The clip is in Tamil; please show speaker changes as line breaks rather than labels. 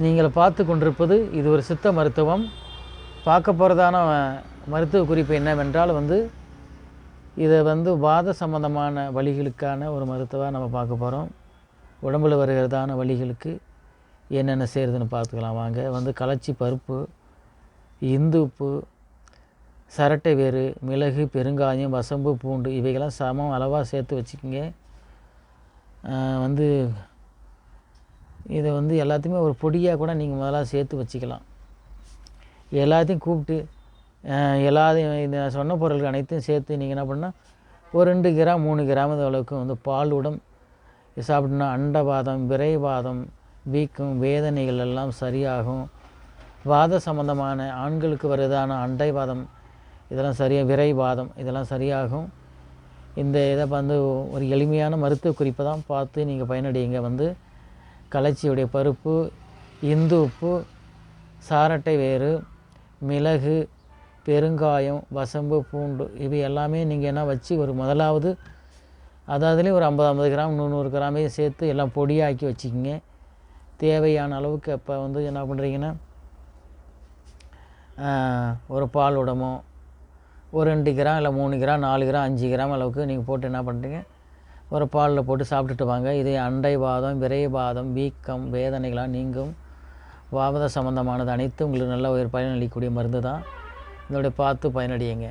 நீங்கள் பார்த்து கொண்டிருப்பது இது ஒரு சித்த மருத்துவம். பார்க்க போகிறதான மருத்துவ குறிப்பு என்னவென்றால் இதை வாத சம்பந்தமான வலிகளுக்கான ஒரு மருத்துவம் நம்ம பார்க்க போகிறோம். உடம்பில் வருகிறதான வலிகளுக்கு என்னென்ன செய்கிறதுன்னு பார்த்துக்கலாம் வாங்க. களைச்சி பருப்பு, இந்து உப்பு, சரட்டை வேறு, மிளகு, பெருங்காயம், வசம்பு, பூண்டு இவைகளாம் சமம் அளவாக சேர்த்து வச்சுக்கோங்க. இதை எல்லாத்தையுமே ஒரு பொடியாக கூட நீங்கள் முதல்ல சேர்த்து வச்சுக்கலாம். எல்லாத்தையும் கூப்பிட்டு எல்லாத்தையும் இந்த சொன்ன பொருட்கள் அனைத்தையும் சேர்த்து நீங்கள் என்ன பண்ணால் ஒரு 2 கிராம் 3 கிராம் அளவுக்கு பாலுடன் சாப்பிட்டோன்னா அண்டவாதம், விரைவாதம், வீக்கம், வேதனைகள் எல்லாம் சரியாகும். வாத சம்பந்தமான ஆண்களுக்கு வருவதான அண்டைவாதம் இதெல்லாம் சரியாக, விரைவாதம் இதெல்லாம் சரியாகும். இந்த இதை ஒரு எளிமையான மருத்துவ குறிப்பை தான் பார்த்து நீங்கள் பயனடையுங்க. களைச்சியுடைய பருப்பு, இந்து உப்பு, சாரட்டை வேறு, மிளகு, பெருங்காயம், வசம்பு, பூண்டு இவை எல்லாமே நீங்கள் என்ன வச்சு ஒரு முதலாவது அதுலேயும் ஒரு 50 கிராம் 100 கிராமையும் சேர்த்து எல்லாம் பொடியாக்கி வச்சுக்கிங்க. தேவையான அளவுக்கு அப்போ என்ன பண்ணுறீங்கன்னா ஒரு பால் உடமோ ஒரு 2 கிராம் இல்லை 3 கிராம் 4 கிராம் 5 கிராம் அளவுக்கு நீங்கள் போட்டு என்ன பண்ணுறீங்க ஒரு பாலில் போட்டு சாப்பிட்டுட்டு வாங்க. இதே அண்டைவாதம், விரைவாதம், வீக்கம், வேதனைகளாக நீங்கும். வாத சம்பந்தமானது அனைத்தும் உங்களுக்கு நல்ல ஒரு பயனளிக்கக்கூடிய மருந்து தான். இதோடைய பார்த்து பயனடையுங்க.